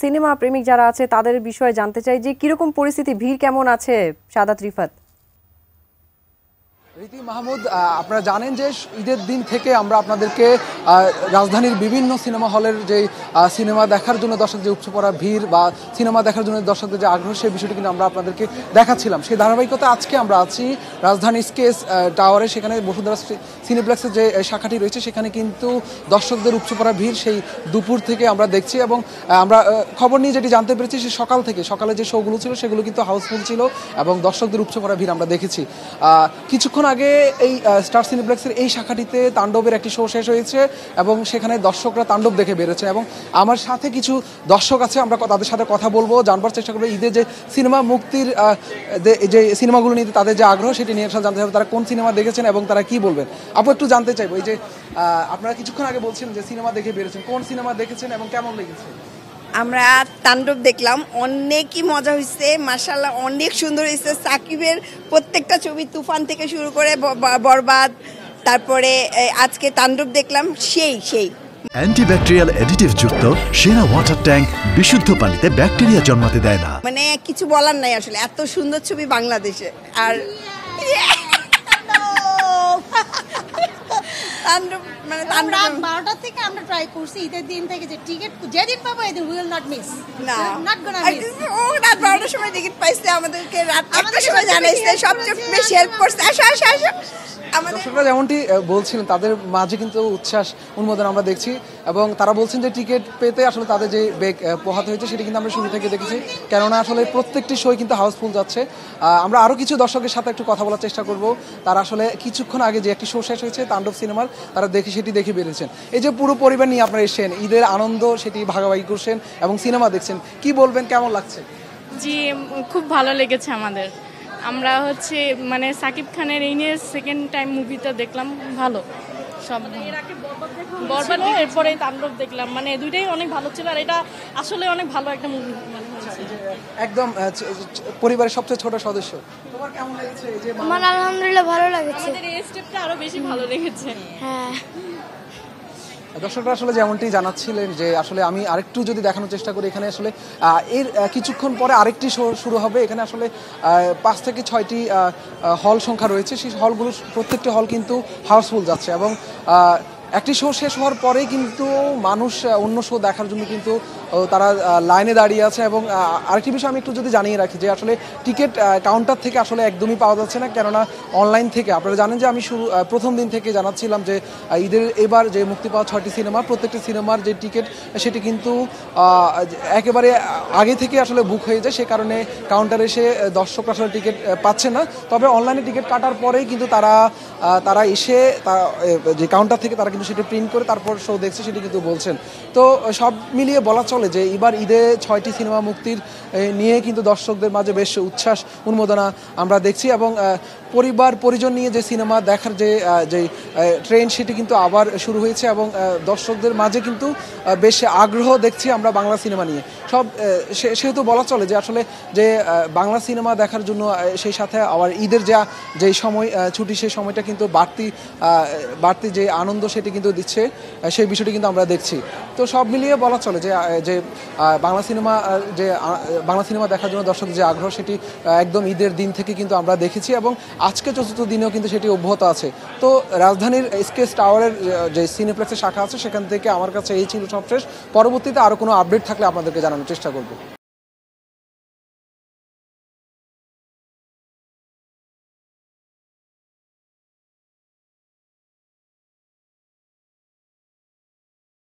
Cinema প্রেমিক যারা আছে তাদের বিষয়ে জানতে চাই যে কিরকম পরিস্থিতি, ভিড় কেমন আছে সাদাত রিফাত? রীতি মাহমুদ, আপনারা জানেন যে ঈদের দিন থেকে আমরা আপনাদেরকে রাজধানীর বিভিন্ন সিনেমা হলের যে সিনেমা দেখার জন্য দর্শক যে উপচে পড়া ভিড় বা সিনেমা দেখার জন্য দর্শকদের যে আগ্রহ, সেই বিষয়টি কিন্তু আমরা আপনাদেরকে দেখাচ্ছিলাম। সেই ধারাবাহিকতা আজকে আমরা আছি রাজধানী স্কেচ টাওয়ারে। সেখানে বসুন্ধরা সিনেপ্লেক্সের যে শাখাটি রয়েছে সেখানে কিন্তু দর্শকদের উপচে পড়া ভিড় সেই দুপুর থেকে আমরা দেখছি। এবং আমরা খবর নিয়ে যেটি জানতে পেরেছি সে সকালে যে শোগুলো ছিল সেগুলো কিন্তু হাউসফুল ছিল এবং দর্শকদের উপচে পড়া ভিড় আমরা দেখেছি। কিছুক্ষণ আগে এই স্টার সিনেপ্লেক্সের এই শাখাটিতে তাণ্ডবের একটি শো শেষ হয়েছে এবং সেখানে দর্শকরা তাণ্ডব দেখে বেরোচ্ছে। এবং আমার সাথে কিছু দর্শক আছে, আমরা তাদের সাথে কথা বলবো, জানবার চেষ্টা করবো ঈদের যে সিনেমা মুক্তির যে সিনেমাগুলো নিয়ে তাদের যে আগ্রহ সেটি নিয়ে জানতে হবে, তারা কোন সিনেমা দেখেছেন এবং তারা কি বলবেন। আপু, একটু জানতে চাইবো, এই যে আপনারা কিছুক্ষণ আগে বলছেন যে সিনেমা দেখে বেরোচ্ছেন, কোন সিনেমা দেখেছেন এবং কেমন লেগেছে? আমরা তাণ্ডব দেখলাম, অনেকই মজা হয়েছে, মাশাআল্লাহ অনেক সুন্দর হয়েছে। সাকিবের প্রত্যেকটা ছবি, তুফান থেকে শুরু করে বরবাদ, তারপরে আজকে তাণ্ডব দেখলাম, সেই অ্যান্টিব্যাকটেরিয়াল অ্যাডিটিভ যুক্ত সেরা ওয়াটার ট্যাঙ্ক বিশুদ্ধ পানিতে ব্যাকটেরিয়া জন্মাতে দেয় না। মানে কিছু বলার নাই আসলে, এত সুন্দর ছবি বাংলাদেশে। আর তাণ্ডব মানে আমরা 12টা থেকে আমরা ট্রাই করছি ঈদের দিন থেকে যে টিকিট যেদিন পাবো এদিন উই উইল নট মিস। না, নট গোনা মিস। ও রাত 12টার সময় টিকিট পাইছে, আমাদেরকে রাত 1টার সময় জানাইছে, সবচেয়ে বেশি হেল্প করছে। আসো দর্শকরা যেমনটি বলছিলেন তাদের মাঝে কিন্তু উচ্ছ্বাস উন্মোদন আমরা দেখছি এবং তারা বলছেন যে টিকিট পেতে আসলে তাদের যে বেগ পোহাতে হয়েছে সেটি কিন্তু আমরা শুরু থেকে দেখেছি, কেননা আসলে প্রত্যেকটি শোই কিন্তু হাউসফুল যাচ্ছে। আমরা আরও কিছু দর্শকের সাথে একটু কথা বলার চেষ্টা করব, তারা আসলে কিছুক্ষণ আগে যে একটি শো শেষ হয়েছে তাণ্ডব সিনেমার, তারা সেটি দেখে বেরিয়েছেন। এই যে পুরো পরিবার নিয়ে আপনারা এসেছেন, ঈদের আনন্দ সেটি ভাগাভাগি করছেন এবং সিনেমা দেখছেন, কি বলবেন, কেমন লাগছে? জি, খুব ভালো লেগেছে আমাদের। আমরা মানে সাকিব খানের এই নিয়ে সেকেন্ড টাইম মুভিটা দেখলাম, ভালো সব। বরবাদ এরপরে তাণ্ডব দেখলাম, মানে দুইটাই অনেক ভালো ছিল। আর এটা আসলে অনেক ভালো একটা মুভি মানে একদম পরিবারের সবচেয়ে ছোট সদস্য, তোমার কেমন লেগেছে? এই যে আমার আলহামদুলিল্লাহ ভালো লেগেছে। আমাদের এই স্টেপটা আরো বেশি ভালো লেগেছে। হ্যাঁ, দর্শকরা আসলে যেমনটি জানাচ্ছিলেন যে আসলে আমি আরেকটু যদি দেখানোর চেষ্টা করি, এখানে আসলে এর কিছুক্ষণ পরে আরেকটি শো শুরু হবে। এখানে আসলে 5 থেকে 6টি হল সংখ্যা রয়েছে, সেই হলগুলো প্রত্যেকটি হল কিন্তু হাউসফুল যাচ্ছে এবং একটি শো শেষ হওয়ার পরেই কিন্তু মানুষ অন্য শো দেখার জন্য কিন্তু তারা লাইনে দাঁড়িয়ে আছে। এবং আরেকটি বিষয় আমি একটু যদি জানিয়ে রাখি যে আসলে টিকিট কাউন্টার থেকে আসলে একদমই পাওয়া যাচ্ছে না, কেননা অনলাইন থেকে। আপনারা জানেন যে আমি প্রথম দিন থেকে জানাচ্ছিলাম যে ঈদের এবার যে মুক্তি পাওয়া 6টি সিনেমা, প্রত্যেকটি সিনেমার যে টিকিট সেটি কিন্তু একেবারে আগে থেকে আসলে বুক হয়ে যায়, সে কারণে কাউন্টারে এসে দর্শক আসলে টিকিট পাচ্ছে না। তবে অনলাইনে টিকিট কাটার পরেই কিন্তু তারা এসে যে কাউন্টার থেকে তারা সেটি প্রিন্ট করে তারপর শো দেখছে, সেটি কিন্তু বলছেন। তো সব মিলিয়ে বলা চলে যে এবার ঈদে 6টি সিনেমা মুক্তির নিয়ে কিন্তু দর্শকদের মাঝে বেশ উচ্ছ্বাস উন্মোদনা আমরা দেখছি এবং পরিবার পরিজন নিয়ে যে সিনেমা দেখার যে ট্রেন সেটি কিন্তু আবার শুরু হয়েছে এবং দর্শকদের মাঝে কিন্তু বেশ আগ্রহ দেখছি আমরা বাংলা সিনেমা নিয়ে। সেহেতু বলা চলে যে আসলে যে বাংলা সিনেমা দেখার জন্য সেই সাথে আবার ঈদের যে সময় ছুটি, সেই সময়টা কিন্তু বাড়তি যে আনন্দ সেটি কিন্তু দিচ্ছে, সেই বিষয়টি কিন্তু আমরা দেখছি। তো সব মিলিয়ে বলা চলে যে বাংলা সিনেমা দেখার জন্য দর্শকদের যে আগ্রহ সেটি একদম ঈদের দিন থেকে কিন্তু আমরা দেখেছি এবং আজকে চতুর্থ দিনেও কিন্তু সেটি অব্যাহত আছে। তো রাজধানীর স্কেচ টাওয়ারের যে সিনেপ্লেক্সের শাখা আছে সেখান থেকে আমার কাছে এই ছিল সবশেষ। পরবর্তীতে আরও কোনো আপডেট থাকলে আপনাদেরকে জানানোর চেষ্টা করব।